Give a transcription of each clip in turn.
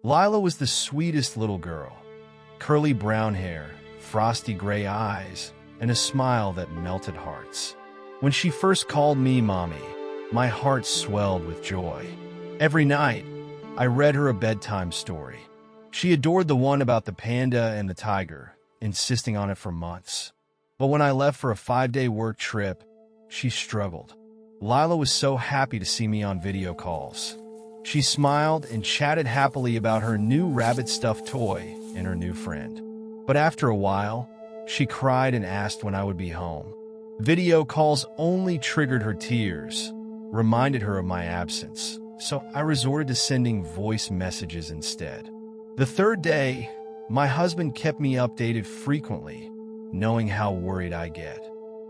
Lila was the sweetest little girl. Curly brown hair, frosty gray eyes, and a smile that melted hearts. When she first called me Mommy, my heart swelled with joy. Every night, I read her a bedtime story. She adored the one about the panda and the tiger, insisting on it for months. But when I left for a 5-day work trip, she struggled. Lila was so happy to see me on video calls. She smiled and chatted happily about her new rabbit stuffed toy and her new friend. But after a while, she cried and asked when I would be home. Video calls only triggered her tears, reminded her of my absence, so I resorted to sending voice messages instead. The third day, my husband kept me updated frequently, knowing how worried I get.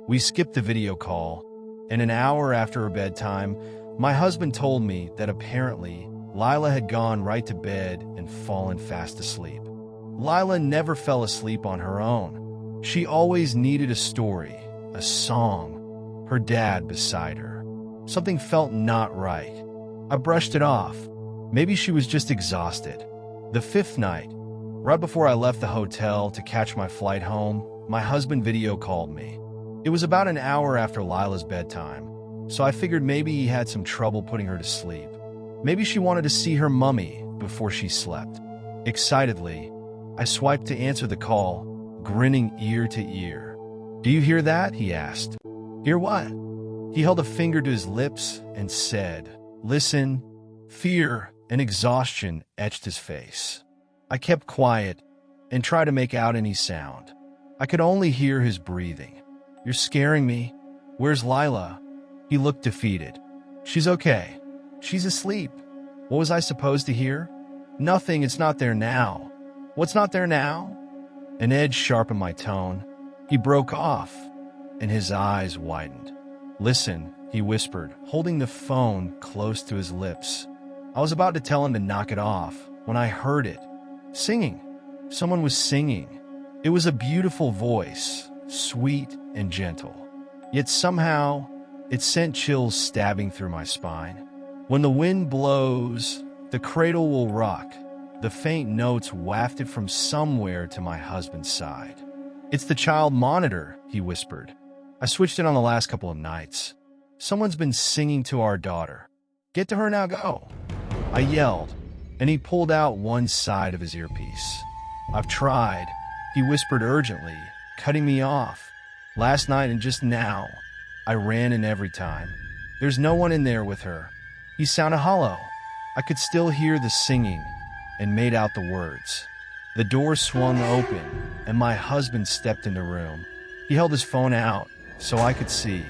We skipped the video call, and an hour after her bedtime, my husband told me that apparently Lila had gone right to bed and fallen fast asleep. Lila never fell asleep on her own. She always needed a story, a song, her dad beside her. Something felt not right. I brushed it off. Maybe she was just exhausted. The fifth night, right before I left the hotel to catch my flight home, my husband video called me. It was about an hour after Lila's bedtime, so I figured maybe he had some trouble putting her to sleep. Maybe she wanted to see her mummy before she slept. Excitedly, I swiped to answer the call, grinning ear to ear. "Do you hear that?" he asked. "Hear what?" He held a finger to his lips and said, "Listen." Fear and exhaustion etched his face. I kept quiet and tried to make out any sound. I could only hear his breathing. "You're scaring me. Where's Lila?" He looked defeated. "She's okay. She's asleep." What was I supposed to hear? "Nothing, it's not there now." "What's not there now?" An edge sharpened my tone. He broke off, and his eyes widened. "Listen," he whispered, holding the phone close to his lips. I was about to tell him to knock it off when I heard it. Singing. Someone was singing. It was a beautiful voice, sweet and gentle. Yet somehow, it sent chills stabbing through my spine. When the wind blows, the cradle will rock. The faint notes wafted from somewhere to my husband's side. "It's the child monitor," he whispered. I switched it on the last couple of nights. "Someone's been singing to our daughter. Get to her now, go." I yelled, and he pulled out one side of his earpiece. "I've tried," he whispered urgently, cutting me off. "Last night and just now. I ran in every time. There's no one in there with her." He sounded hollow. I could still hear the singing and made out the words. The door swung open, and my husband stepped in the room. He held his phone out so I could see.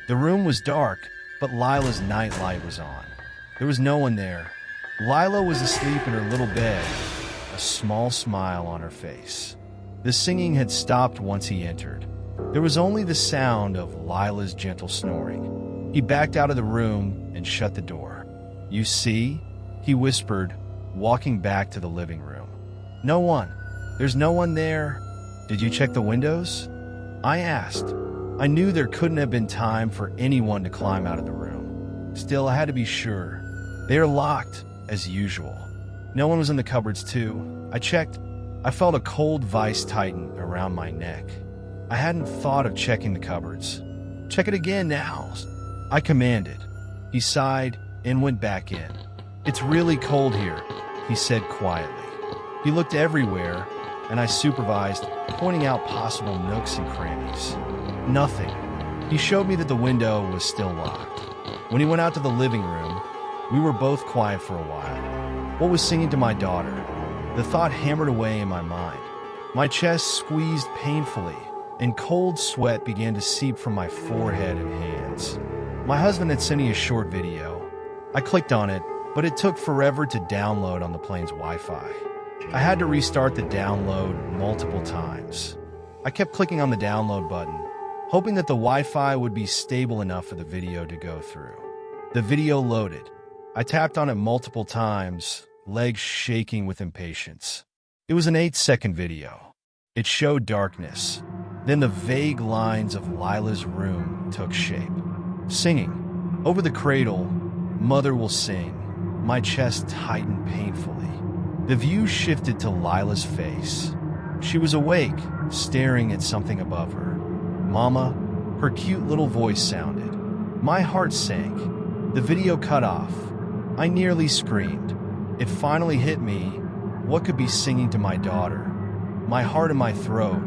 The room was dark, but Lila's nightlight was on. There was no one there. Lila was asleep in her little bed, a small smile on her face. The singing had stopped once he entered. There was only the sound of Lila's gentle snoring. He backed out of the room and shut the door. "You see?" he whispered, walking back to the living room. "No one. There's no one there." "Did you check the windows?" I asked. I knew there couldn't have been time for anyone to climb out of the room. Still, I had to be sure. They are locked, as usual. No one was in the cupboards, too. I checked. I felt a cold vice tighten around my neck. I hadn't thought of checking the cupboards. "Check it again now," I commanded. He sighed and went back in. "It's really cold here," he said quietly. He looked everywhere, and I supervised, pointing out possible nooks and crannies. Nothing. He showed me that the window was still locked. When he went out to the living room, we were both quiet for a while. What was singing to my daughter? The thought hammered away in my mind. My chest squeezed painfully, and cold sweat began to seep from my forehead and hands. My husband had sent me a short video. I clicked on it, but it took forever to download on the plane's Wi-Fi. I had to restart the download multiple times. I kept clicking on the download button, hoping that the Wi-Fi would be stable enough for the video to go through. The video loaded. I tapped on it multiple times, legs shaking with impatience. It was an 8-second video. It showed darkness. Then the vague lines of Lila's room took shape. Singing. Over the cradle, mother will sing. My chest tightened painfully. The view shifted to Lila's face. She was awake, staring at something above her. "Mama," her cute little voice sounded. My heart sank. The video cut off. I nearly screamed. It finally hit me. What could be singing to my daughter? My heart in my throat.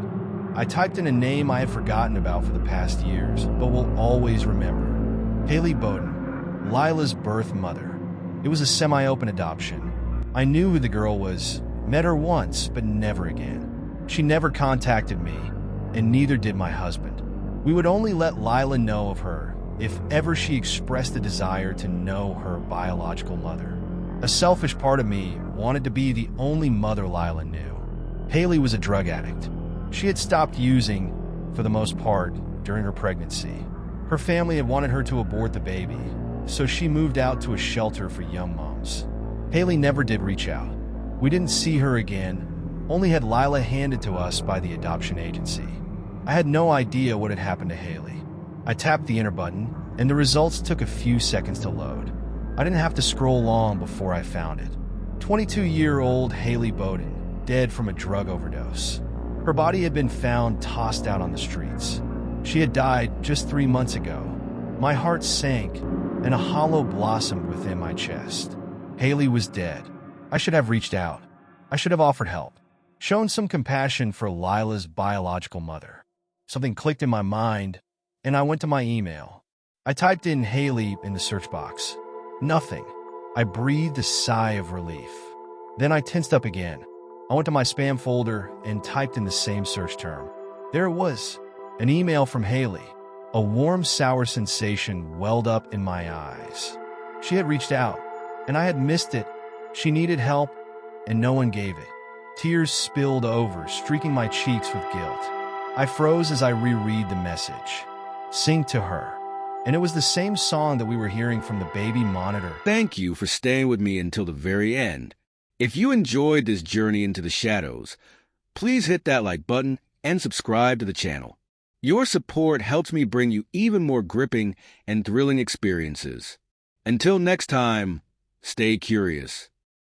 I typed in a name I had forgotten about for the past years, but will always remember. Haley Bowden, Lila's birth mother. It was a semi-open adoption. I knew who the girl was, met her once, but never again. She never contacted me, and neither did my husband. We would only let Lila know of her if ever she expressed a desire to know her biological mother. A selfish part of me wanted to be the only mother Lila knew. Haley was a drug addict. She had stopped using, for the most part, during her pregnancy. Her family had wanted her to abort the baby, so she moved out to a shelter for young moms. Haley never did reach out. We didn't see her again, only had Lila handed to us by the adoption agency. I had no idea what had happened to Haley. I tapped the enter button, and the results took a few seconds to load. I didn't have to scroll long before I found it. 22-year-old Haley Bowden, dead from a drug overdose. Her body had been found tossed out on the streets. She had died just 3 months ago. My heart sank, and a hollow blossomed within my chest. Haley was dead. I should have reached out. I should have offered help, shown some compassion for Lila's biological mother. Something clicked in my mind, and I went to my email. I typed in Haley in the search box. Nothing. I breathed a sigh of relief. Then I tensed up again. I went to my spam folder and typed in the same search term. There it was, an email from Haley. A warm, sour sensation welled up in my eyes. She had reached out, and I had missed it. She needed help, and no one gave it. Tears spilled over, streaking my cheeks with guilt. I froze as I reread the message. Sing to her. And it was the same song that we were hearing from the baby monitor. Thank you for staying with me until the very end. If you enjoyed this journey into the shadows, please hit that like button and subscribe to the channel. Your support helps me bring you even more gripping and thrilling experiences. Until next time, stay curious.